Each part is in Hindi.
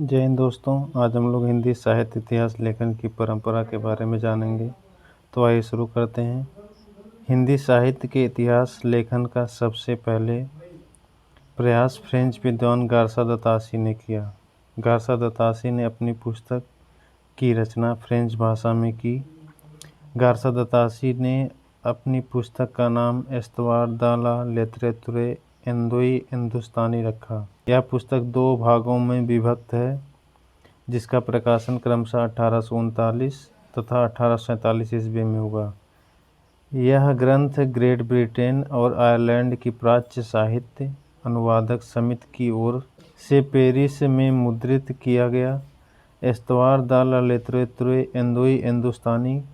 जय हिंद दोस्तों। आज हम लोग हिंदी साहित्य इतिहास लेखन की परंपरा के बारे में जानेंगे। तो आइए शुरू करते हैं। हिंदी साहित्य के इतिहास लेखन का सबसे पहले प्रयास फ्रेंच विद्वान गार्सा द तासी ने किया। गार्सा द तासी ने अपनी पुस्तक की रचना फ्रेंच भाषा में की। गार्सा द तासी ने अपनी पुस्तक का नाम एस्तवार द ला लिटरेतुरे एंदोई हिंदुस्तानी रखा। यह पुस्तक 2 भागों में विभक्त है, जिसका प्रकाशन क्रमशः 1839 तथा 1847 ईस्वी में हुआ। यह ग्रंथ ग्रेट ब्रिटेन और आयरलैंड की प्राच्य साहित्य अनुवादक समिति की ओर से पेरिस में मुद्रित किया गया। एस्तवार द ला लिटरेतुरे एंदोई हिंदुस्तानी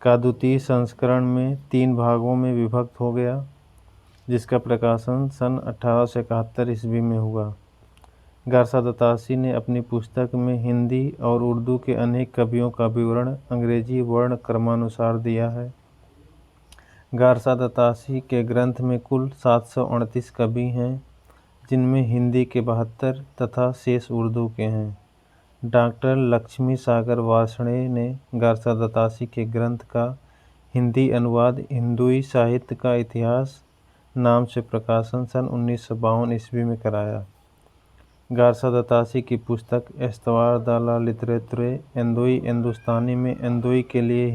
का द्वितीय संस्करण में 3 भागों में विभक्त हो गया, जिसका प्रकाशन सन 1871 ईस्वी में हुआ। गार्सा द तासी ने अपनी पुस्तक में हिंदी और उर्दू के अनेक कवियों का विवरण अंग्रेजी वर्ण क्रमानुसार दिया है। गार्सा द तासी के ग्रंथ में कुल 738 कवि हैं, जिनमें हिंदी के 72 तथा शेष उर्दू के हैं। डॉक्टर लक्ष्मी सागर वार्ष्णेय ने गार्सा द तासी के ग्रंथ का हिंदी अनुवाद हिंदुई साहित्य का इतिहास नाम से प्रकाशन सन 1952 ईस्वी में कराया। गार्सा द तासी की पुस्तक एस्तवार द ला लिटरेतुरे एंदोई हिंदुस्तानी में एंदोई के लिए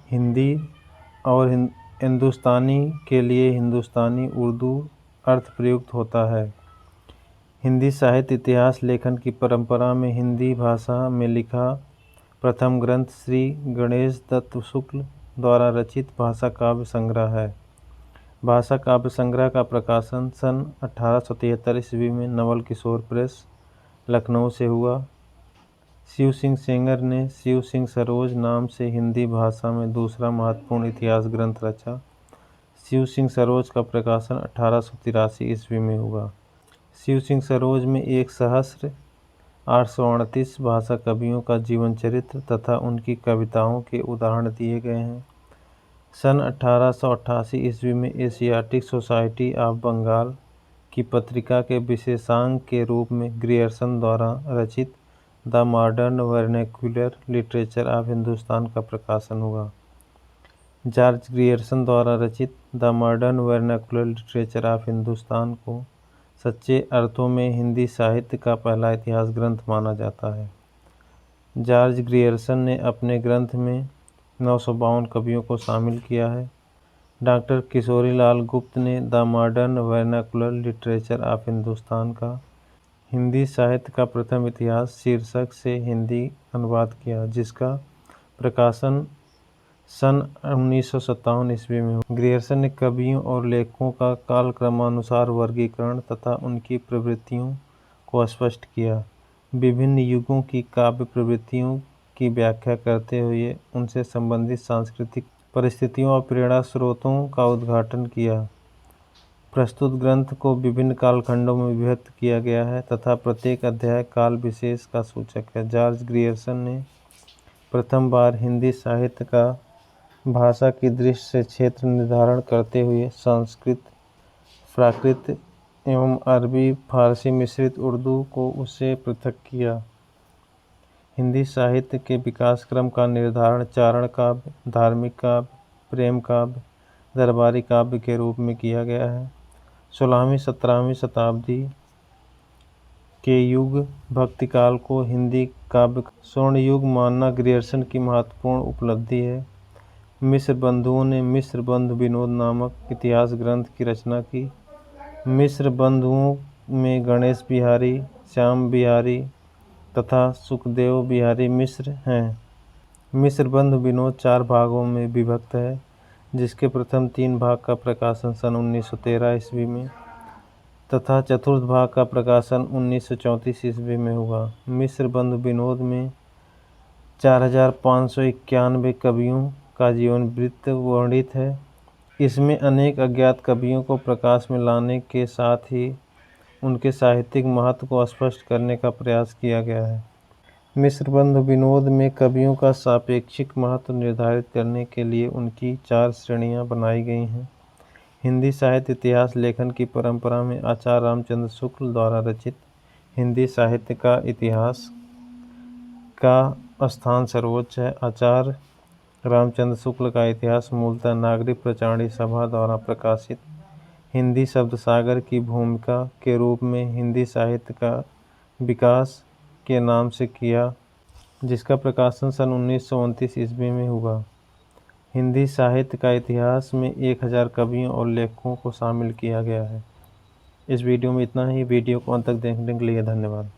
हिंदी और हिंदुस्तानी के लिए हिंदुस्तानी उर्दू अर्थ प्रयुक्त होता है। हिंदी साहित्य इतिहास लेखन की परंपरा में हिंदी भाषा में लिखा प्रथम ग्रंथ श्री गणेश दत्त शुक्ल द्वारा रचित भाषा काव्य संग्रह है। भाषा काव्य संग्रह का प्रकाशन सन 1873 ईस्वी में नवल किशोर प्रेस, लखनऊ से हुआ। शिव सिंह सेंगर ने शिव सिंह सरोज नाम से हिंदी भाषा में दूसरा महत्वपूर्ण इतिहास ग्रंथ रचा। शिव सिंह सरोज का प्रकाशन 1883 ईस्वी में हुआ। शिव सिंह सरोज में 1838 भाषा कवियों का जीवन चरित्र तथा उनकी कविताओं के उदाहरण दिए गए हैं। सन 1888 ईस्वी में एशियाटिक सोसाइटी ऑफ बंगाल की पत्रिका के विशेषांक के रूप में ग्रियर्सन द्वारा रचित the modern vernacular literature of Hindustan का प्रकाशन हुआ। जॉर्ज ग्रियर्सन द्वारा रचित the modern vernacular literature of Hindustan को सच्चे अर्थों में हिंदी साहित्य का पहला इतिहास ग्रंथ माना जाता है। जॉर्ज ग्रियर्सन ने अपने ग्रंथ में 952 कवियों को शामिल किया है। डॉक्टर किशोरीलाल गुप्त ने the modern vernacular literature of Hindustan का हिंदी साहित्य का प्रथम इतिहास शीर्षक से हिंदी अनुवाद किया, जिसका प्रकाशन सन 1957 ईस्वी में हुआ। ग्रियर्सन ने कवियों और लेखकों का कालक्रमानुसार वर्गीकरण तथा उनकी प्रवृत्तियों को स्पष्ट किया। विभिन्न युगों की काव्य प्रवृत्तियों की व्याख्या करते हुए उनसे संबंधित सांस्कृतिक परिस्थितियों और प्रेरणा स्रोतों का उद्घाटन किया। प्रस्तुत ग्रंथ को विभिन्न कालखंडों में विभक्त किया गया है तथा प्रत्येक अध्याय काल विशेष का सूचक है। जॉर्ज ग्रियर्सन ने प्रथम बार हिंदी साहित्य का भाषा की दृष्टि से क्षेत्र निर्धारण करते हुए संस्कृत, प्राकृत एवं अरबी फारसी मिश्रित उर्दू को उससे पृथक किया। हिंदी साहित्य के विकास क्रम का निर्धारण चारण काव्य, धार्मिक काव्य, प्रेम काव्य, दरबारी काव्य के रूप में किया गया है। 16वीं-17वीं शताब्दी के युग भक्ति काल को हिंदी काव्य का स्वर्ण युग मानना ग्रियर्सन की महत्वपूर्ण उपलब्धि है। मिश्र बंधुओं ने मिश्र बंधु विनोद नामक इतिहास ग्रंथ की रचना की। मिश्र बंधुओं में गणेश बिहारी, श्याम बिहारी तथा सुखदेव बिहारी मिश्र हैं। मिश्र बंधु विनोद 4 भागों में विभक्त है, जिसके प्रथम 3 भाग का प्रकाशन सन 1913 ईस्वी में तथा चतुर्थ भाग का प्रकाशन 1934 ईस्वी में हुआ। मिश्र बंधु विनोद में 4591 कवियों का जीवन वृत्त वर्णित है। इसमें अनेक अज्ञात कवियों को प्रकाश में लाने के साथ ही उनके साहित्यिक महत्व को स्पष्ट करने का प्रयास किया गया है। मिश्र बंधु विनोद में कवियों का सापेक्षिक महत्व निर्धारित करने के लिए उनकी 4 श्रेणियां बनाई गई हैं। हिंदी साहित्य इतिहास लेखन की परंपरा में आचार्य रामचंद्र शुक्ल द्वारा रचित हिंदी साहित्य का इतिहास का स्थान सर्वोच्च है। आचार्य रामचंद्र शुक्ल का इतिहास मूलतः नागरिक प्रचारणी सभा द्वारा प्रकाशित हिंदी शब्द सागर की भूमिका के रूप में हिंदी साहित्य का विकास के नाम से किया, जिसका प्रकाशन सन 1929 ईस्वी में हुआ। हिंदी साहित्य का इतिहास में 1000 कवियों और लेखकों को शामिल किया गया है। इस वीडियो में इतना ही। वीडियो को अंत तक देखने के लिए धन्यवाद।